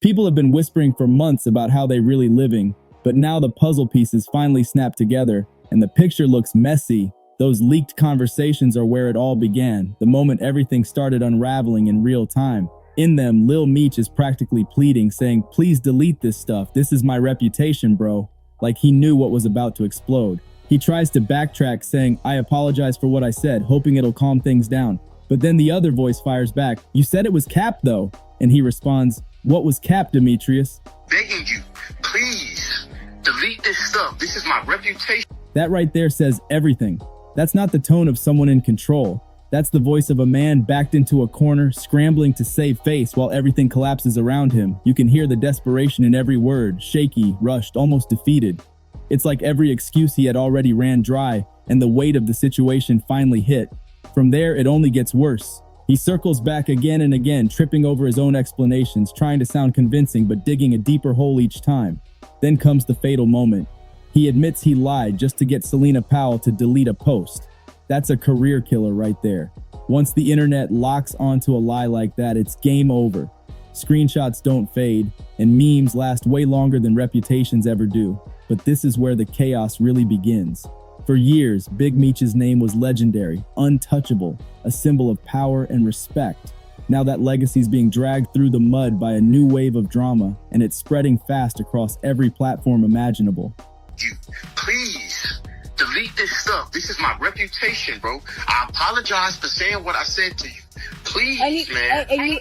People have been whispering for months about how they really living, but now the puzzle pieces finally snap together, and the picture looks messy. Those leaked conversations are where it all began, the moment everything started unraveling in real time. In them, Lil Meech is practically pleading, saying, "Please delete this stuff, this is my reputation, bro." Like he knew what was about to explode. He tries to backtrack, saying, "I apologize for what I said," hoping it'll calm things down. But then the other voice fires back, "You said it was cap though." And he responds, "What was cap, Demetrius?" Begging you, please, delete this stuff. This is my reputation. That right there says everything. That's not the tone of someone in control. That's the voice of a man backed into a corner, scrambling to save face while everything collapses around him. You can hear the desperation in every word, shaky, rushed, almost defeated. It's like every excuse he had already ran dry, and the weight of the situation finally hit. From there, it only gets worse. He circles back again and again, tripping over his own explanations, trying to sound convincing but digging a deeper hole each time. Then comes the fatal moment. He admits he lied just to get Selena Powell to delete a post. That's a career killer right there. Once the internet locks onto a lie like that, it's game over. Screenshots don't fade, and memes last way longer than reputations ever do. But this is where the chaos really begins. For years, Big Meech's name was legendary, untouchable, a symbol of power and respect. Now that legacy's being dragged through the mud by a new wave of drama, and it's spreading fast across every platform imaginable. You, please, delete this stuff. This is my reputation, bro. I apologize for saying what I said to you. Please, man.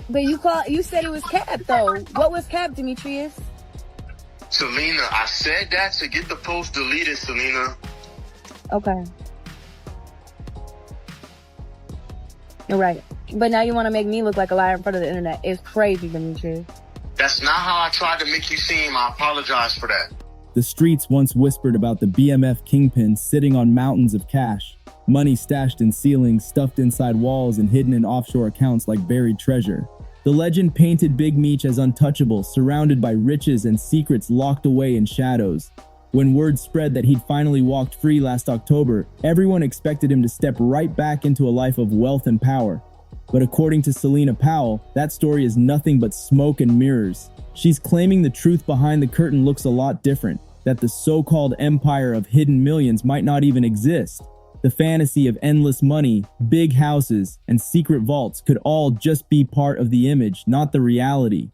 But you said it was cap though. What was cap, Demetrius? Selena, I said that to get the post deleted, Selena. Okay. You're right. But now you want to make me look like a liar in front of the internet. It's crazy, Demetrius. That's not how I tried to make you seem. I apologize for that. The streets once whispered about the BMF kingpin sitting on mountains of cash. Money stashed in ceilings, stuffed inside walls, and hidden in offshore accounts like buried treasure. The legend painted Big Meech as untouchable, surrounded by riches and secrets locked away in shadows. When word spread that he'd finally walked free last October, everyone expected him to step right back into a life of wealth and power. But according to Selena Powell, that story is nothing but smoke and mirrors. She's claiming the truth behind the curtain looks a lot different, that the so-called empire of hidden millions might not even exist. The fantasy of endless money, big houses, and secret vaults could all just be part of the image, not the reality.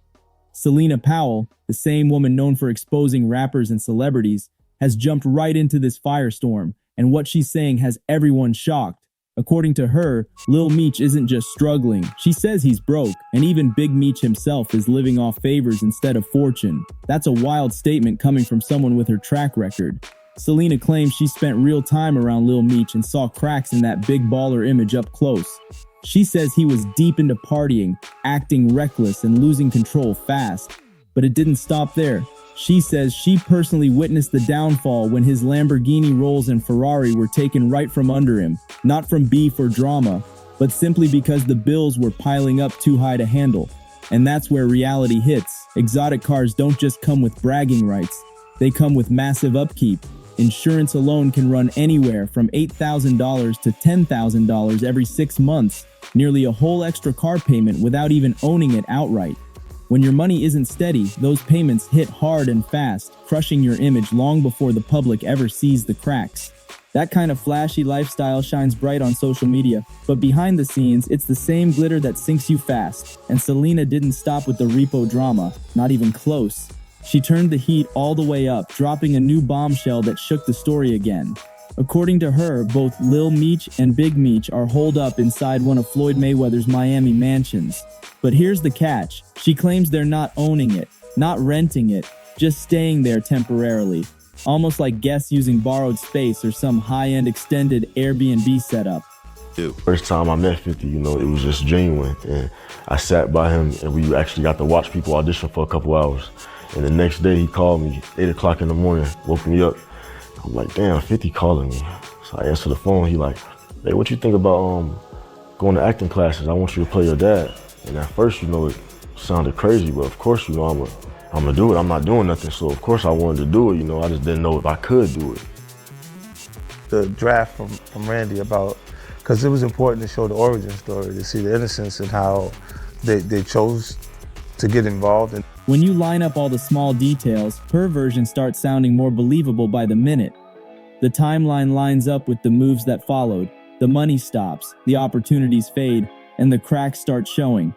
Selena Powell, the same woman known for exposing rappers and celebrities, has jumped right into this firestorm, and what she's saying has everyone shocked. According to her, Lil Meech isn't just struggling. She says he's broke, and even Big Meech himself is living off favors instead of fortune. That's a wild statement coming from someone with her track record. Selena claims she spent real time around Lil Meech and saw cracks in that big baller image up close. She says he was deep into partying, acting reckless, and losing control fast. But it didn't stop there. She says she personally witnessed the downfall when his Lamborghini Rolls and Ferrari were taken right from under him, not from beef or drama, but simply because the bills were piling up too high to handle. And that's where reality hits. Exotic cars don't just come with bragging rights, they come with massive upkeep. Insurance alone can run anywhere from $8,000 to $10,000 every 6 months, nearly a whole extra car payment without even owning it outright. When your money isn't steady, those payments hit hard and fast, crushing your image long before the public ever sees the cracks. That kind of flashy lifestyle shines bright on social media, but behind the scenes, it's the same glitter that sinks you fast. And Selena didn't stop with the repo drama, not even close. She turned the heat all the way up, dropping a new bombshell that shook the story again. According to her, both Lil Meech and Big Meech are holed up inside one of Floyd Mayweather's Miami mansions. But here's the catch. She claims they're not owning it, not renting it, just staying there temporarily. Almost like guests using borrowed space or some high-end extended Airbnb setup. First time I met 50, it was just genuine. And I sat by him and we actually got to watch people audition for a couple hours. And the next day he called me, 8 o'clock in the morning, woke me up. I'm like, damn, 50 calling me. So I answered the phone. He like, hey, what you think about going to acting classes? I want you to play your dad. And at first, it sounded crazy, but of course, I'm gonna do it. I'm not doing nothing, so of course I wanted to do it. I just didn't know if I could do it. The draft from Randy because it was important to show the origin story, to see the innocence and how they chose to get involved. And when you line up all the small details, her version starts sounding more believable by the minute. The timeline lines up with the moves that followed. The money stops, the opportunities fade, and the cracks start showing.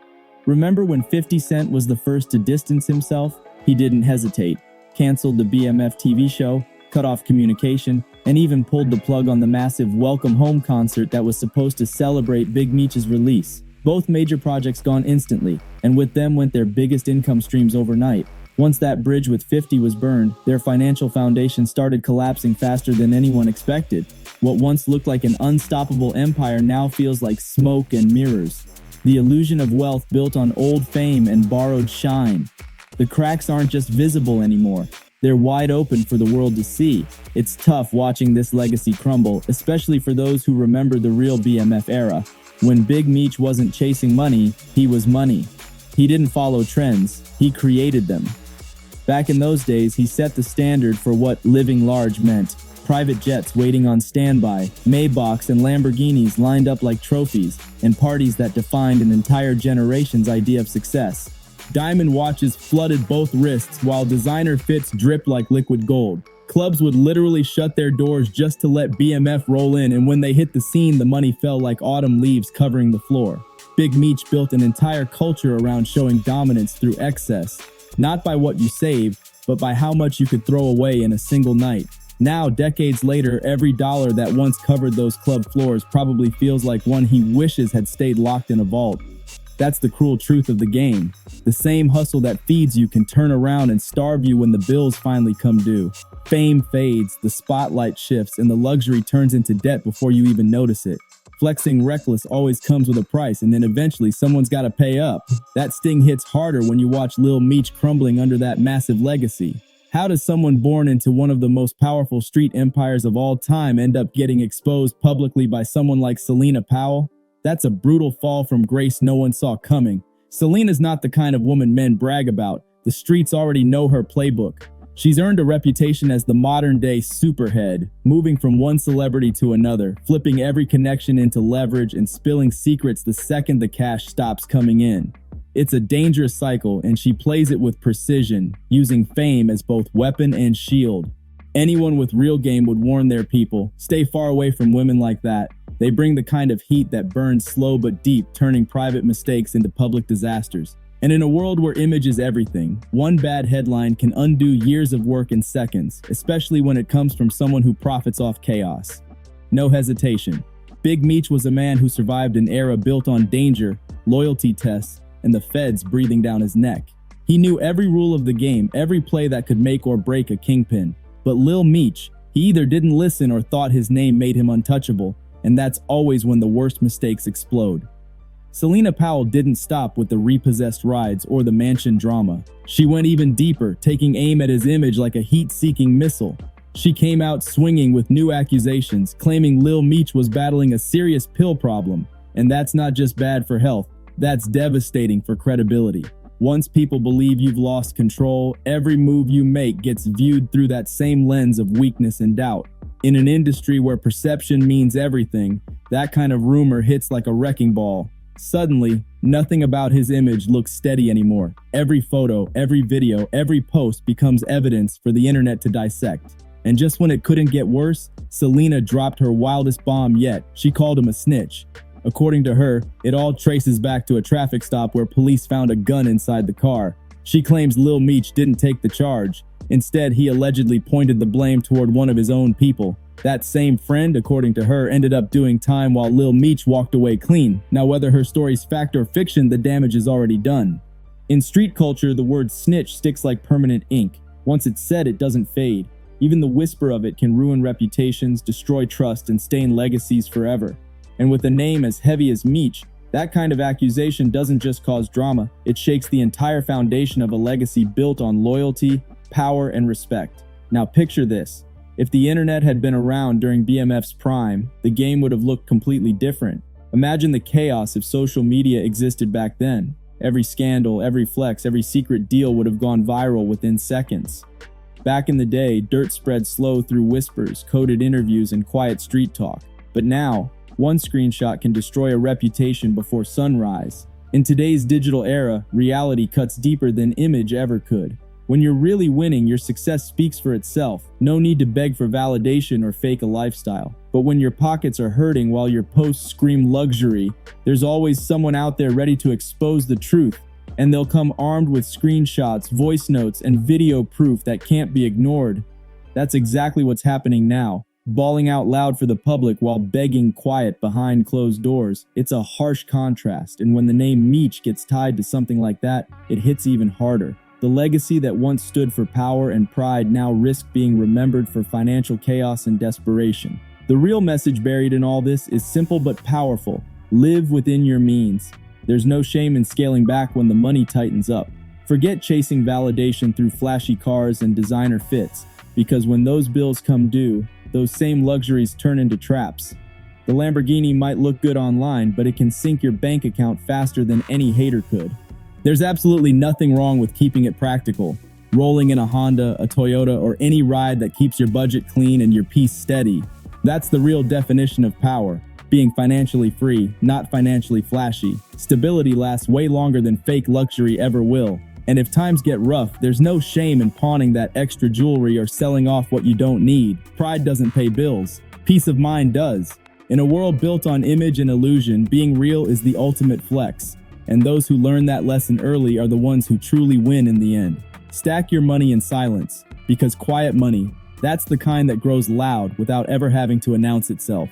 Remember when 50 Cent was the first to distance himself? He didn't hesitate, canceled the BMF TV show, cut off communication, and even pulled the plug on the massive Welcome Home concert that was supposed to celebrate Big Meech's release. Both major projects gone instantly, and with them went their biggest income streams overnight. Once that bridge with 50 was burned, their financial foundation started collapsing faster than anyone expected. What once looked like an unstoppable empire now feels like smoke and mirrors. The illusion of wealth built on old fame and borrowed shine. The cracks aren't just visible anymore. They're wide open for the world to see. It's tough watching this legacy crumble, especially for those who remember the real BMF era. When Big Meech wasn't chasing money, he was money. He didn't follow trends, he created them. Back in those days, he set the standard for what living large meant. Private jets waiting on standby, Maybachs and Lamborghinis lined up like trophies, and parties that defined an entire generation's idea of success. Diamond watches flooded both wrists while designer fits dripped like liquid gold. Clubs would literally shut their doors just to let BMF roll in, and when they hit the scene, the money fell like autumn leaves covering the floor. Big Meech built an entire culture around showing dominance through excess. Not by what you saved, but by how much you could throw away in a single night. Now, decades later, every dollar that once covered those club floors probably feels like one he wishes had stayed locked in a vault. That's the cruel truth of the game. The same hustle that feeds you can turn around and starve you when the bills finally come due. Fame fades, the spotlight shifts, and the luxury turns into debt before you even notice it. Flexing reckless always comes with a price, and then eventually someone's got to pay up. That sting hits harder when you watch Lil Meech crumbling under that massive legacy. How does someone born into one of the most powerful street empires of all time end up getting exposed publicly by someone like Selena Powell? That's a brutal fall from grace no one saw coming. Selena's not the kind of woman men brag about. The streets already know her playbook. She's earned a reputation as the modern-day superhead, moving from one celebrity to another, flipping every connection into leverage and spilling secrets the second the cash stops coming in. It's a dangerous cycle, and she plays it with precision, using fame as both weapon and shield. Anyone with real game would warn their people, stay far away from women like that. They bring the kind of heat that burns slow but deep, turning private mistakes into public disasters. And in a world where image is everything, one bad headline can undo years of work in seconds, especially when it comes from someone who profits off chaos. No hesitation. Big Meech was a man who survived an era built on danger, loyalty tests, and the feds breathing down his neck. He knew every rule of the game, every play that could make or break a kingpin. But Lil Meech, he either didn't listen or thought his name made him untouchable, and that's always when the worst mistakes explode. Selena Powell didn't stop with the repossessed rides or the mansion drama. She went even deeper, taking aim at his image like a heat-seeking missile. She came out swinging with new accusations, claiming Lil Meech was battling a serious pill problem. And that's not just bad for health, that's devastating for credibility. Once people believe you've lost control, every move you make gets viewed through that same lens of weakness and doubt. In an industry where perception means everything, that kind of rumor hits like a wrecking ball. Suddenly, nothing about his image looks steady anymore. Every photo, every video, every post becomes evidence for the internet to dissect. And just when it couldn't get worse, Selena dropped her wildest bomb yet. She called him a snitch. According to her, it all traces back to a traffic stop where police found a gun inside the car. She claims Lil Meech didn't take the charge. Instead, he allegedly pointed the blame toward one of his own people. That same friend, according to her, ended up doing time while Lil Meech walked away clean. Now, whether her story's fact or fiction, the damage is already done. In street culture, the word snitch sticks like permanent ink. Once it's said, it doesn't fade. Even the whisper of it can ruin reputations, destroy trust, and stain legacies forever. And with a name as heavy as Meech, that kind of accusation doesn't just cause drama, it shakes the entire foundation of a legacy built on loyalty, power, and respect. Now picture this. If the internet had been around during BMF's prime, the game would have looked completely different. Imagine the chaos if social media existed back then. Every scandal, every flex, every secret deal would have gone viral within seconds. Back in the day, dirt spread slow through whispers, coded interviews, and quiet street talk. But now, one screenshot can destroy a reputation before sunrise. In today's digital era, reality cuts deeper than image ever could. When you're really winning, your success speaks for itself. No need to beg for validation or fake a lifestyle. But when your pockets are hurting while your posts scream luxury, there's always someone out there ready to expose the truth. And they'll come armed with screenshots, voice notes, and video proof that can't be ignored. That's exactly what's happening now. Bawling out loud for the public while begging quiet behind closed doors. It's a harsh contrast, and when the name Meech gets tied to something like that, it hits even harder. The legacy that once stood for power and pride now risks being remembered for financial chaos and desperation. The real message buried in all this is simple but powerful. Live within your means. There's no shame in scaling back when the money tightens up. Forget chasing validation through flashy cars and designer fits, because when those bills come due, those same luxuries turn into traps. The Lamborghini might look good online, but it can sink your bank account faster than any hater could. There's absolutely nothing wrong with keeping it practical. Rolling in a Honda, a Toyota, or any ride that keeps your budget clean and your peace steady. That's the real definition of power. Being financially free, not financially flashy. Stability lasts way longer than fake luxury ever will. And if times get rough, there's no shame in pawning that extra jewelry or selling off what you don't need. Pride doesn't pay bills. Peace of mind does. In a world built on image and illusion, being real is the ultimate flex. And those who learn that lesson early are the ones who truly win in the end. Stack your money in silence, because quiet money, that's the kind that grows loud without ever having to announce itself.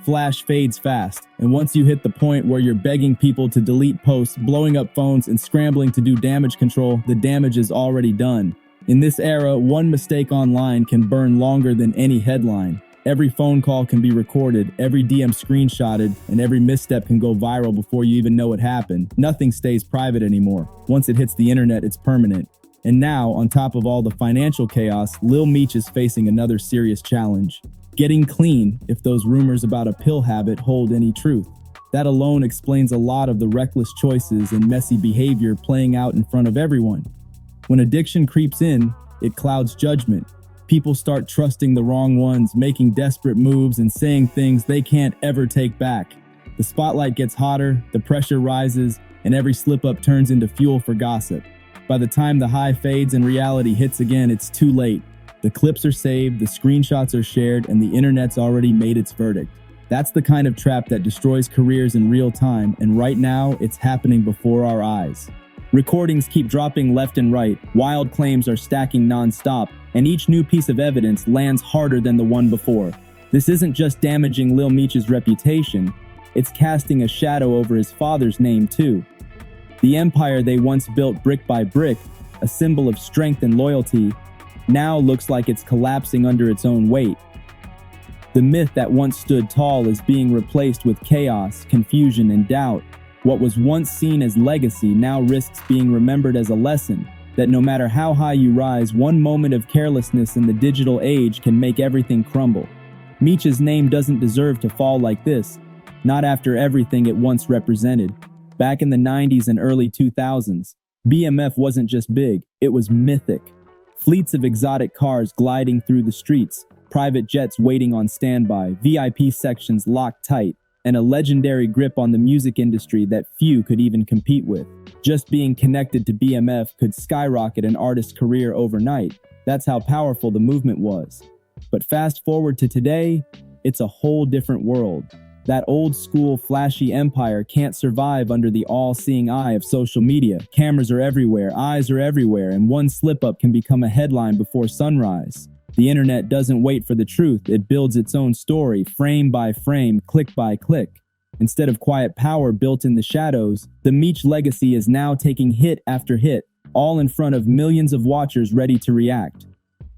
Flash fades fast, and once you hit the point where you're begging people to delete posts, blowing up phones, and scrambling to do damage control, the damage is already done. In this era, one mistake online can burn longer than any headline. Every phone call can be recorded, every DM screenshotted, and every misstep can go viral before you even know it happened. Nothing stays private anymore. Once it hits the internet, it's permanent. And now, on top of all the financial chaos, Lil Meech is facing another serious challenge. Getting clean, if those rumors about a pill habit hold any truth. That alone explains a lot of the reckless choices and messy behavior playing out in front of everyone. When addiction creeps in, it clouds judgment. People start trusting the wrong ones, making desperate moves and saying things they can't ever take back. The spotlight gets hotter, the pressure rises, and every slip-up turns into fuel for gossip. By the time the high fades and reality hits again, it's too late. The clips are saved, the screenshots are shared, and the internet's already made its verdict. That's the kind of trap that destroys careers in real time, and right now, it's happening before our eyes. Recordings keep dropping left and right, wild claims are stacking non-stop, and each new piece of evidence lands harder than the one before. This isn't just damaging Lil Meech's reputation, it's casting a shadow over his father's name too. The empire they once built brick by brick, a symbol of strength and loyalty, now looks like it's collapsing under its own weight. The myth that once stood tall is being replaced with chaos, confusion, and doubt. What was once seen as legacy now risks being remembered as a lesson, that no matter how high you rise, one moment of carelessness in the digital age can make everything crumble. Meech's name doesn't deserve to fall like this, not after everything it once represented. Back in the 90s and early 2000s, BMF wasn't just big, it was mythic. Fleets of exotic cars gliding through the streets, private jets waiting on standby, VIP sections locked tight, and a legendary grip on the music industry that few could even compete with. Just being connected to BMF could skyrocket an artist's career overnight. That's how powerful the movement was. But fast forward to today, it's a whole different world. That old school flashy empire can't survive under the all-seeing eye of social media. Cameras are everywhere, eyes are everywhere, and one slip-up can become a headline before sunrise. The internet doesn't wait for the truth, it builds its own story, frame by frame, click by click. Instead of quiet power built in the shadows, the Meech legacy is now taking hit after hit, all in front of millions of watchers ready to react.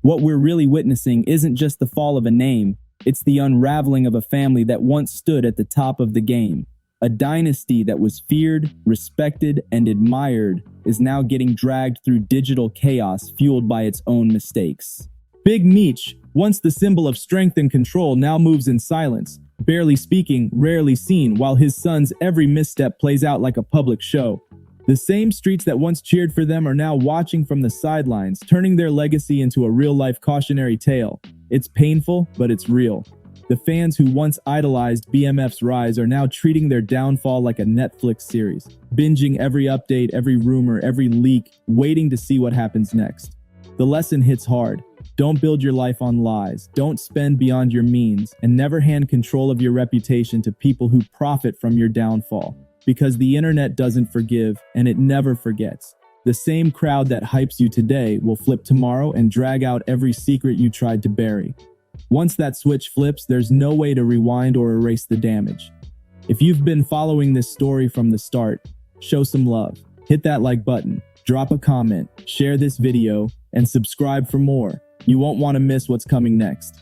What we're really witnessing isn't just the fall of a name, it's the unraveling of a family that once stood at the top of the game. A dynasty that was feared, respected, and admired is now getting dragged through digital chaos fueled by its own mistakes. Big Meech, once the symbol of strength and control, now moves in silence, barely speaking, rarely seen, while his son's every misstep plays out like a public show. The same streets that once cheered for them are now watching from the sidelines, turning their legacy into a real-life cautionary tale. It's painful, but it's real. The fans who once idolized BMF's rise are now treating their downfall like a Netflix series, binging every update, every rumor, every leak, waiting to see what happens next. The lesson hits hard. Don't build your life on lies, don't spend beyond your means, and never hand control of your reputation to people who profit from your downfall. Because the internet doesn't forgive, and it never forgets. The same crowd that hypes you today will flip tomorrow and drag out every secret you tried to bury. Once that switch flips, there's no way to rewind or erase the damage. If you've been following this story from the start, show some love. Hit that like button, drop a comment, share this video, and subscribe for more. You won't want to miss what's coming next.